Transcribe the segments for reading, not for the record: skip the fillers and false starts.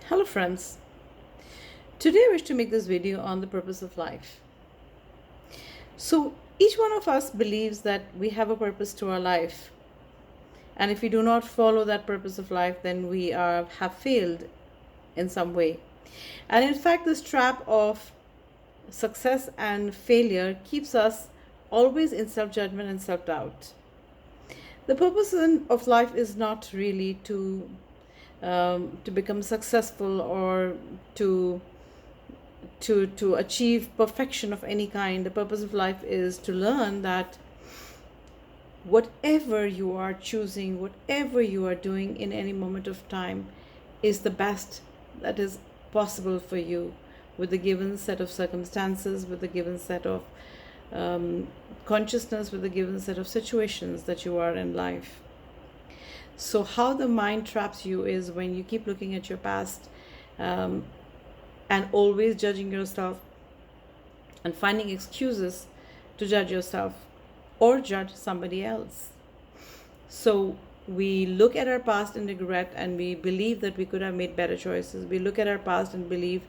Hello friends, today I wish to make this video on the purpose of life. So each one of us believes that we have a purpose to our life, and if we do not follow that purpose of life, then we have failed in some way. And in fact, this trap of success and failure keeps us always in self-judgment and self-doubt. The purpose of life is not really to become successful or to achieve perfection of any kind. The purpose of life is to learn that whatever you are choosing, whatever you are doing in any moment of time is the best that is possible for you with the given set of circumstances, with the given set of consciousness, with the given set of situations that you are in life. So how the mind traps you is when you keep looking at your past and always judging yourself and finding excuses to judge yourself or judge somebody else. So we look at our past in regret and we believe that we could have made better choices. We look at our past and believe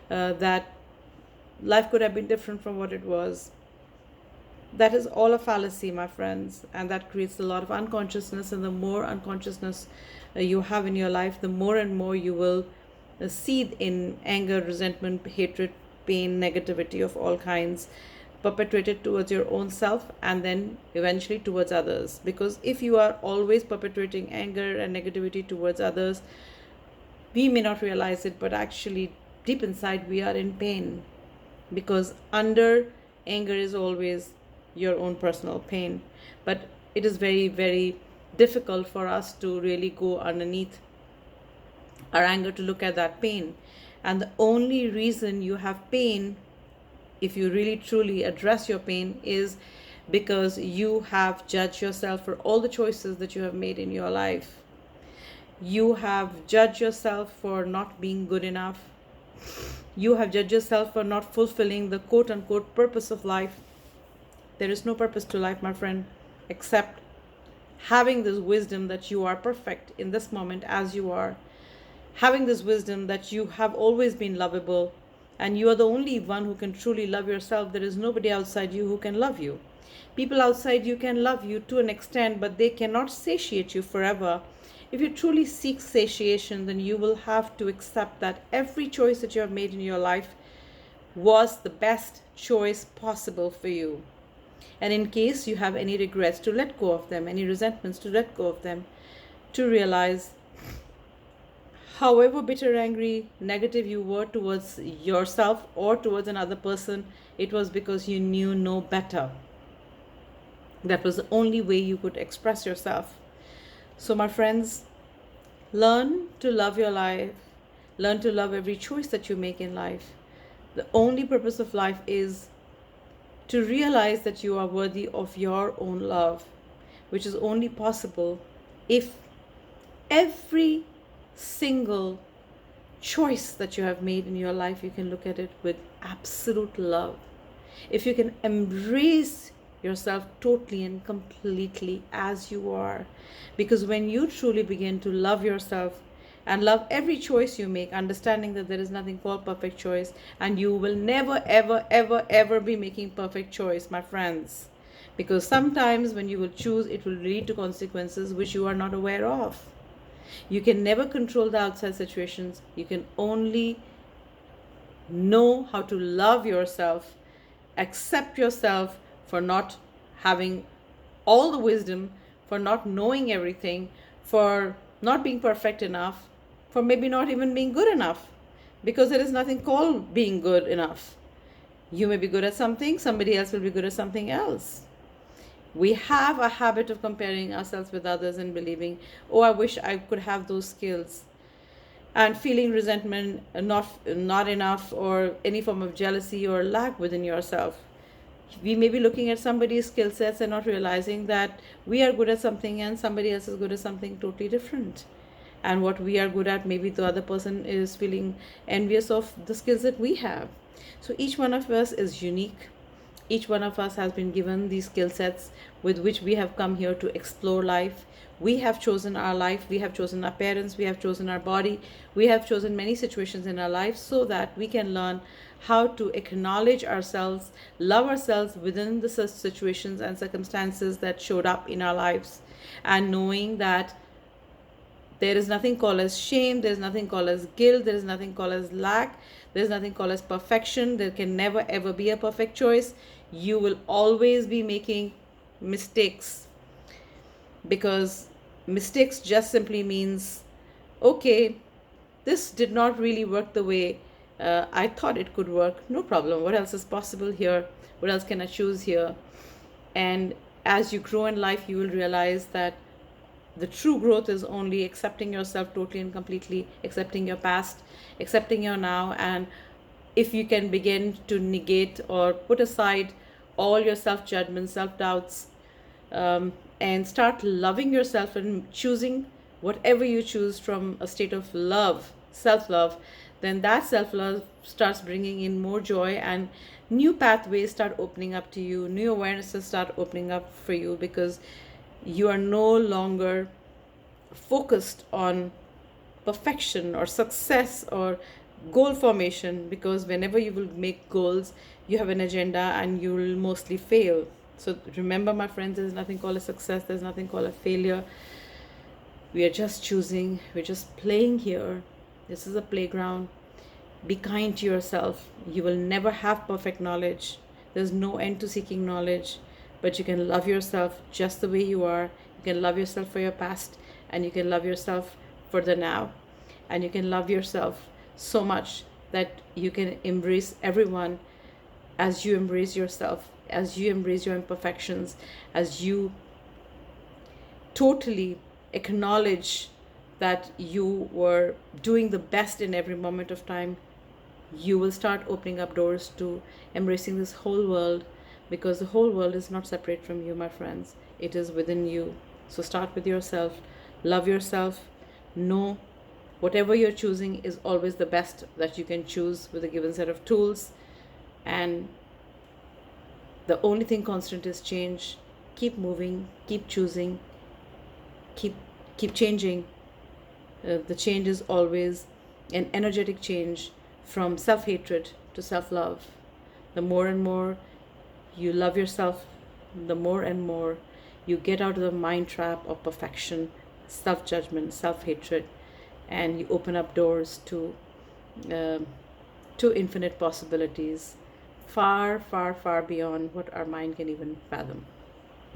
that life could have been different from what it was. That is all a fallacy, my friends, and that creates a lot of unconsciousness. And the more unconsciousness you have in your life, the more and more you will seethe in anger, resentment, hatred, pain, negativity of all kinds, perpetrated towards your own self and then eventually towards others. Because if you are always perpetrating anger and negativity towards others, we may not realize it, but actually deep inside we are in pain, because under anger is always your own personal pain. But it is very, very difficult for us to really go underneath our anger to look at that pain. And the only reason you have pain, if you really truly address your pain, is because you have judged yourself for all the choices that you have made in your life. You have judged yourself for not being good enough. You have judged yourself for not fulfilling the quote unquote purpose of life. There is no purpose to life, my friend, except having this wisdom that you are perfect in this moment as you are. Having this wisdom that you have always been lovable and you are the only one who can truly love yourself. There is nobody outside you who can love you. People outside you can love you to an extent, but they cannot satiate you forever. If you truly seek satiation, then you will have to accept that every choice that you have made in your life was the best choice possible for you. And in case you have any regrets, to let go of them, any resentments, to let go of them, to realize however bitter, angry, negative you were towards yourself or towards another person, it was because you knew no better. That was the only way you could express yourself. So my friends, learn to love your life. Learn to love every choice that you make in life. The only purpose of life is to realize that you are worthy of your own love, which is only possible if every single choice that you have made in your life, you can look at it with absolute love. If you can embrace yourself totally and completely as you are, because when you truly begin to love yourself and love every choice you make, understanding that there is nothing called perfect choice, and you will never, ever, ever, ever be making perfect choice, my friends. Because sometimes when you will choose, it will lead to consequences which you are not aware of. You can never control the outside situations. You can only know how to love yourself, accept yourself for not having all the wisdom, for not knowing everything, for not being perfect enough, for maybe not even being good enough, because there is nothing called being good enough. You may be good at something, somebody else will be good at something else. We have a habit of comparing ourselves with others and believing, oh, I wish I could have those skills, and feeling resentment, not enough, or any form of jealousy or lack within yourself. We may be looking at somebody's skill sets and not realizing that we are good at something and somebody else is good at something totally different. And what we are good at, maybe the other person is feeling envious of the skills that we have. So each one of us is unique. Each one of us has been given these skill sets with which we have come here to explore life. We have chosen our life, we have chosen our parents, we have chosen our body, we have chosen many situations in our life so that we can learn how to acknowledge ourselves, love ourselves within the situations and circumstances that showed up in our lives, and knowing that there is nothing called as shame, there is nothing called as guilt, there is nothing called as lack, there is nothing called as perfection. There can never ever be a perfect choice. You will always be making mistakes, because mistakes just simply means, okay, this did not really work the way I thought it could work. No problem. What else is possible here? What else can I choose here? And as you grow in life, you will realize that the true growth is only accepting yourself totally and completely, accepting your past, accepting your now. And if you can begin to negate or put aside all your self judgments, self doubts, and start loving yourself and choosing whatever you choose from a state of love, self love, then that self love starts bringing in more joy, and new pathways start opening up to you, new awarenesses start opening up for you, because you are no longer focused on perfection or success or goal formation, because whenever you will make goals, you have an agenda and you will mostly fail. So remember, my friends, there's nothing called a success, there's nothing called a failure. We are just choosing, we're just playing here. This is a playground. Be kind to yourself. You will never have perfect knowledge. There's no end to seeking knowledge, but you can love yourself just the way you are. You can love yourself for your past, and you can love yourself for the now. And you can love yourself so much that you can embrace everyone as you embrace yourself, as you embrace your imperfections, as you totally acknowledge that you were doing the best in every moment of time. You will start opening up doors to embracing this whole world, because the whole world is not separate from you, my friends. It is within you. So start with yourself, love yourself, know whatever you're choosing is always the best that you can choose with a given set of tools. And the only thing constant is change. Keep moving, keep choosing, keep changing. The change is always an energetic change from self-hatred to self-love. The more and more you love yourself, the more and more you get out of the mind trap of perfection, self-judgment, self-hatred, and you open up doors uh, to infinite possibilities, far, far, far beyond what our mind can even fathom.